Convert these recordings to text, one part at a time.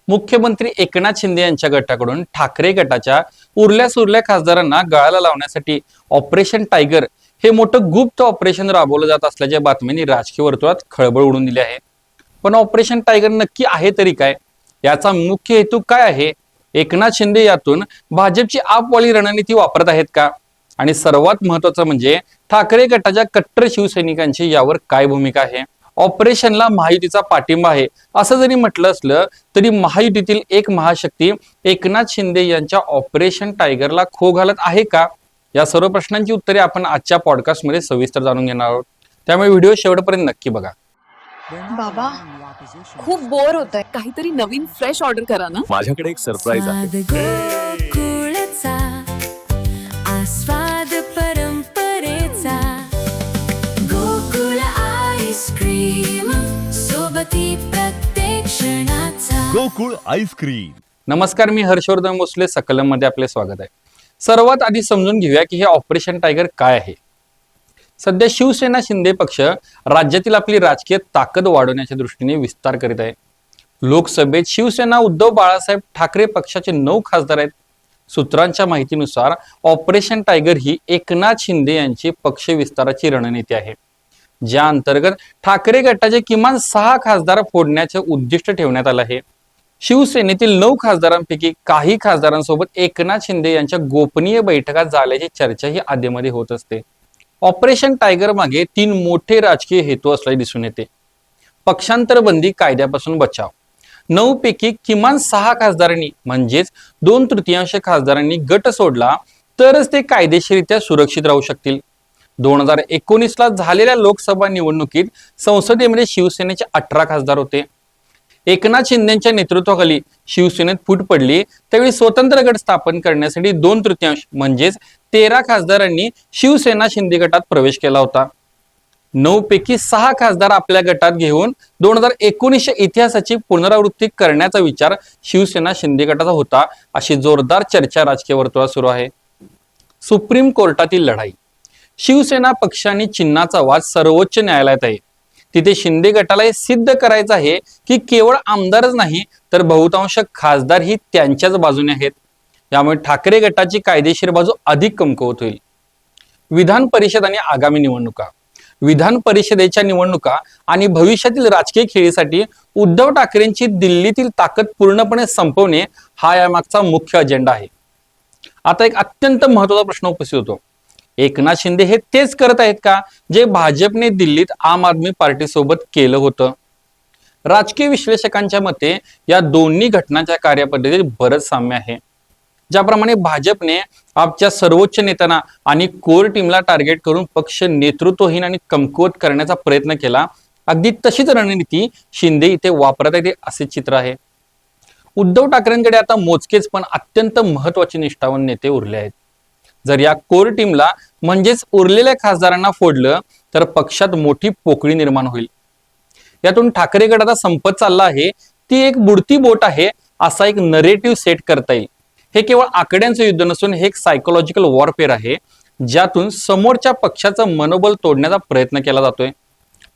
मुख्यमंत्री एकनाथ शिंदे यांच्या गटाकडून ठाकरे गटाच्या उरल्या सुरल्या खासदारांना गळाला लावण्यासाठी ऑपरेशन टायगर हे मोठं गुप्त ऑपरेशन राबवलं जात असल्याच्या बातम्यांनी राजकीय वर्तुळात खळबळ उडून दिली आहे। पण ऑपरेशन टायगर नक्की आहे तरी काय? याचा मुख्य हेतू काय आहे? एकनाथ शिंदे यातून भाजपची आपवाली रणनीती वापरत आहेत का? आणि सर्वात महत्त्वाचं म्हणजे ठाकरे गटाच्या कट्टर शिवसैनिकांची यावर काय भूमिका आहे? ऑपरेशनला महायुतीचा पाठिंबा आहे असं जरी म्हटलं असलं तरी महायुतीतील एक महाशक्ती एकनाथ शिंदे यांच्या ऑपरेशन टायगरला खो घालत आहे का? या सर्व प्रश्नांची उत्तरे आपण आजच्या पॉडकास्टमध्ये सविस्तर जाणून घेणार आहोत, त्यामुळे व्हिडिओ शेवटपर्यंत नक्की बघा। बाबा खूप बोर होतंय, काहीतरी नवीन फ्रेश ऑर्डर करा ना। माझ्याकडे एक सरप्राईज आहे। गोकुळचा आस्वाद परंपरेचा गोकुळ आईस्क्रीम सोबती प्रत्येक क्षणाचा गोकुळ आईस्क्रीम। नमस्कार, मी हर्षवर्धन भोसले, सकलम मध्ये आपले स्वागत आहे। सर्वात आधी समजून घेऊया की हे ऑपरेशन टायगर काय आहे। सध्या शिवसेना शिंदे पक्ष राज्यातील आपली राजकीय ताकद वाढवण्याच्या दृष्टीने विस्तार करीत आहे। लोकसभेत शिवसेना उद्धव बाळासाहेब ठाकरे पक्षाचे 9 खासदार आहेत। सूत्रांच्या माहितीनुसार ऑपरेशन टायगर ही एकनाथ शिंदे यांची पक्ष विस्ताराची रणनीती आहे, ज्या अंतर्गत ठाकरे गटाचे किमान 6 खासदार फोडण्याचे उद्दिष्ट ठेवण्यात आले आहे। शिवसेनेतील 9 खासदारांपैकी काही खासदारांसोबत एकनाथ शिंदे यांच्या गोपनीय बैठका झाल्याची चर्चाही आधीमध्ये होत असते। ऑपरेशन टायगर मागे 3 मोठे राजकीय हेतू असल्याचे दिसून येते। पक्षांतर बंदी कायद्यापासून बचाव, 9 पैकी किमान 6 खासदारांनी म्हणजेच 2/3 खासदारांनी गट सोडला तरच ते कायदेशीररित्या सुरक्षित राहू शकतील। 2019 ला झालेल्या लोकसभा निवडणुकीत संसदेमध्ये शिवसेनेचे 18 खासदार होते। एकनाथ शिंदेच्या नेतृत्वाखाली शिवसेनेत फूट पडली त्यावेळी स्वतंत्र गट स्थापन करण्यासाठी 2/3 म्हणजेच 13 खासदारांनी शिवसेना शिंदे गटात प्रवेश केला होता। 9 पैकी 6 खासदार आपल्या गटात घेऊन 2019 इतिहासाची पुनरावृत्ती करण्याचा विचार शिवसेना शिंदे गटाचा होता, अशी जोरदार चर्चा राजकीय वर्तुळात सुरू आहे। सुप्रीम कोर्टातील लढाई, शिवसेना पक्ष आणि चिन्हाचा वाद सर्वोच्च न्यायालयात आहे। तिथे शिंदे गटाला हे सिद्ध करायचं आहे की केवळ आमदारच नाही तर बहुतांश खासदार ही त्यांच्याच बाजूने आहेत। यामुळे ठाकरे गटाची कायदेशीर बाजू अधिक कमकुवत होईल। विधान परिषद आणि आगामी निवडणुका, विधान परिषदेच्या निवडणुका आणि भविष्यातील राजकीय खेळीसाठी उद्धव ठाकरेंची दिल्लीतील ताकद पूर्णपणे संपवणे हा यामागचा मुख्य अजेंडा आहे। आता एक अत्यंत महत्त्वाचा प्रश्न उपस्थित होतो, एकनाथ शिंदे हे तेच करत आहेत का जे भाजपने दिल्लीत आम आदमी पार्टी सोबत केलं होतं? राजकीय विश्लेषकांच्या मते या दोन्ही घटनांच्या कार्यपद्धतीत बरंच साम्य आहे। ज्याप्रमाणे भाजपने आपच्या सर्वोच्च नेत्यांना आणि कोर टीमला टार्गेट करून पक्ष नेतृत्वहीन आणि कमकुवत करण्याचा प्रयत्न केला, अगदी तशीच रणनीती शिंदे इथे वापरत आहेत असे चित्र आहे। उद्धव ठाकरेंकडे आता मोजकेच पण अत्यंत महत्वाचे निष्ठावान नेते उरले आहेत। जर या कोर टीमला म्हणजेच उरलेल्या खासदारांना फोडलं तर पक्षात मोठी पोकळी निर्माण होईल। यातून ठाकरे गटाचा संपत चालला आहे ती एक बुडती बोट आहे असा एक नरेटिव्ह सेट करता येईल। हे केवळ आकड्यांचं युद्ध नसून हे एक सायकोलॉजिकल वॉरफेअर आहे, ज्यातून समोरच्या पक्षाचं मनोबल तोडण्याचा प्रयत्न केला जातोय।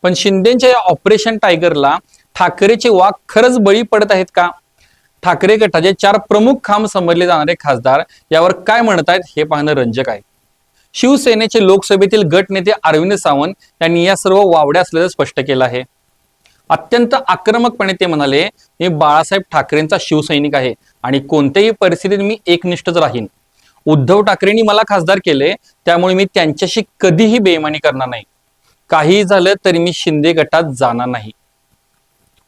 पण शिंदेच्या या ऑपरेशन टायगरला ठाकरेचे वाघ खरंच बळी पडत आहेत का? ठाकरे गटाचे 4 प्रमुख खांब समजले जाणारे खासदार यावर काय म्हणतायत हे पाहणं रंजक आहे। शिवसेनेचे लोकसभेतील गट नेते अरविंद सावंत यांनी या सर्व वावड्या असल्याचं स्पष्ट केलं आहे। अत्यंत आक्रमकपणे ते म्हणाले, मी बाळासाहेब ठाकरेंचा शिवसैनिक आहे आणि कोणत्याही परिस्थितीत मी एकनिष्ठच राहीन। उद्धव ठाकरेंनी मला खासदार केले त्यामुळे मी त्यांच्याशी कधीही बेईमानी करणार नाही। काही झालं तरी मी शिंदे गटात जाणार नाही।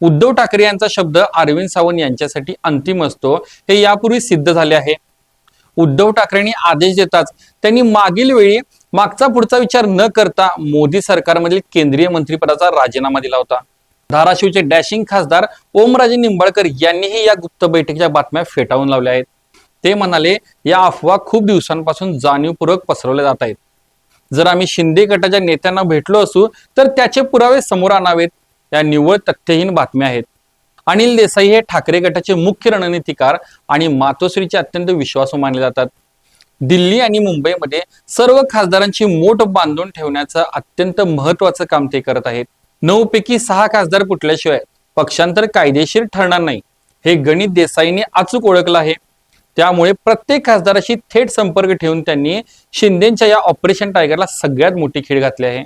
उद्धव ठाकरे यांचा शब्द अरविंद सावंत यांच्यासाठी अंतिम असतो हे यापूर्वी सिद्ध झाले आहे। उद्धव ठाकरेंनी आदेश देताच त्यांनी मागील वेळी मागचा पुढचा विचार न करता मोदी सरकारमधील केंद्रीय मंत्रिपदाचा राजीनामा दिला होता। धाराशिवचे डॅशिंग खासदार ओमराजे निंबाळकर यांनीही या गुप्त बैठकीच्या बातम्या फेटाळून लावल्या आहेत। ते म्हणाले, या अफवा खूप दिवसांपासून जाणीवपूर्वक पसरवल्या जात आहेत। जर आम्ही शिंदे गटाच्या नेत्यांना भेटलो असू तर त्याचे पुरावे समोर आणावेत। या निव्वळ तथ्यहीन बातम्या आहेत। अनिल देसाई हे ठाकरे गटाचे मुख्य रणनीतिकार आणि मातोश्रीचे अत्यंत विश्वासू मानले जातात। दिल्ली आणि मुंबईमध्ये सर्व खासदारांची मोठ बांधून ठेवण्याचं अत्यंत महत्त्वाचं काम ते करत आहेत। 9 पैकी 6 खासदार फुटल्याशिवाय पक्षांतर कायदेशीर ठरणार नाही हे गणित देसाईंनी अचूक ओळखलं आहे. त्यामुळे प्रत्येक खासदाराशी थेट संपर्क ठेवून त्यांनी शिंदेच्या या ऑपरेशन टायगरला सगळ्यात मोठी खीळ घातली आहे.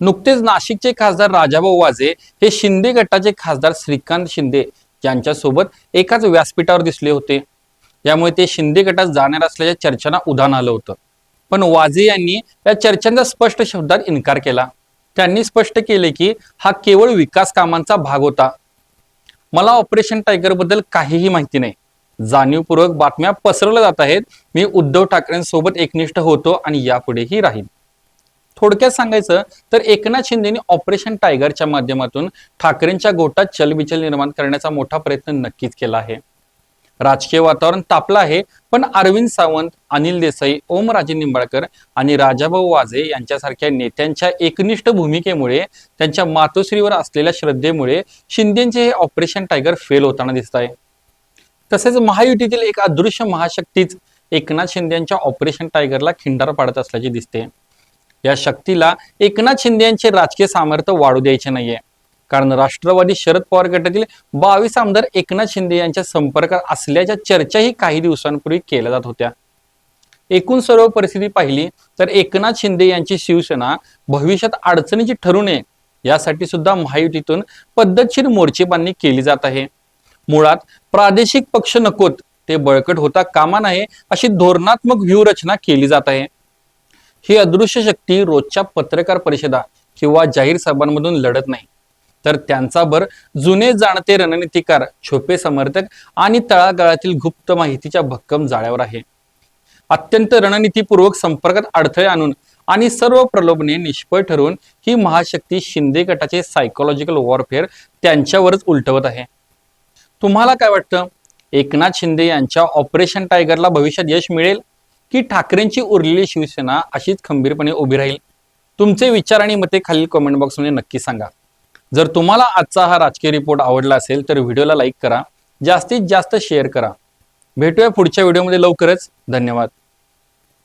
नुकतेच नाशिकचे खासदार राजाभाऊ वाजे हे शिंदे गटाचे खासदार श्रीकांत शिंदे यांच्यासोबत एकाच व्यासपीठावर दिसले होते. यामुळे ते शिंदे गटात जाणार असल्याच्या चर्चांना उधाण आलं होतं. पण वाजे यांनी या चर्चांचा स्पष्ट शब्दात इन्कार केला. त्यांनी स्पष्ट केले की हा केवळ विकास कामांचा भाग होता. मला ऑपरेशन टायगर बद्दल काहीही माहिती नाही. जाणीवपूर्वक बातम्या पसरवल्या जात आहेत. मी उद्धव ठाकरेंसोबत एकनिष्ठ होतो आणि यापुढेही राहील. थोडक्यात सांगायचं तर एकनाथ शिंदेनी ऑपरेशन टायगरच्या माध्यमातून ठाकरेंच्या गोटात चलबिचल निर्माण करण्याचा मोठा प्रयत्न नक्कीच केला आहे. राजकीय वातावरण तापलं आहे, पण अरविंद सावंत, अनिल देसाई, ओमराजे निंबाळकर आणि राजाभाऊ वाजे यांच्यासारख्या नेत्यांच्या एकनिष्ठ भूमिकेमुळे, त्यांच्या मातोश्रीवर असलेल्या श्रद्धेमुळे शिंदेचे हे ऑपरेशन टायगर फेल होताना दिसत आहे. तसेच महायुतीतील एक अदृश्य महाशक्तीच एकनाथ शिंदेच्या ऑपरेशन टायगरला खिंडार पाडत असल्याचे दिसते. या शक्तीला एकनाथ शिंदे यांचे राजकीय सामर्थ्य वाढू द्यायचे नाहीये. कारण राष्ट्रवादी शरद पवार गटातील 22 आमदार एकनाथ शिंदे यांच्या संपर्कात असल्याच्या चर्चाही काही दिवसांपूर्वी केल्या जात होत्या. एकूण सर्व परिस्थिती पाहिली तर एकनाथ शिंदे यांची शिवसेना भविष्यात अडचणीची ठरू नये यासाठी सुद्धा महायुतीतून पद्धतशीर मोर्चेबांधणी केली जात आहे. मुळात प्रादेशिक पक्ष नकोत, ते बळकट होता कामा नये अशी धोरणात्मक व्यूहरचना केली जात आहे. ही अदृश्य शक्ती रोजच्या पत्रकार परिषदा किंवा जाहीर सभांमधून लढत नाही, तर त्यांचा भर जुने जाणते रणनीतिकार, छोपे समर्थक आणि तळागाळातील गुप्त माहितीच्या भक्कम जाळ्यावर आहे. अत्यंत रणनीतीपूर्वक संपर्कात अडथळे आणून आणि सर्व प्रलोभने निष्फळ ठरवून ही महाशक्ती शिंदे गटाचे सायकोलॉजिकल वॉरफेअर त्यांच्यावरच उलटवत आहे. तुम्हाला काय वाटतं? एकनाथ शिंदे यांच्या ऑपरेशन टायगरला भविष्यात यश मिळेल की ठाकरेंची उरलेली शिवसेना अशीच खंबीरपणे उभी राहील? तुमचे विचार आणि मते खालील कमेंट बॉक्समध्ये नक्की सांगा. जर तुम्हाला आजचा हा राजकीय रिपोर्ट आवडला असेल तर व्हिडिओला लाईक करा, जास्तीत जास्त शेअर करा. भेटूया पुढच्या व्हिडिओमध्ये लवकरच. धन्यवाद.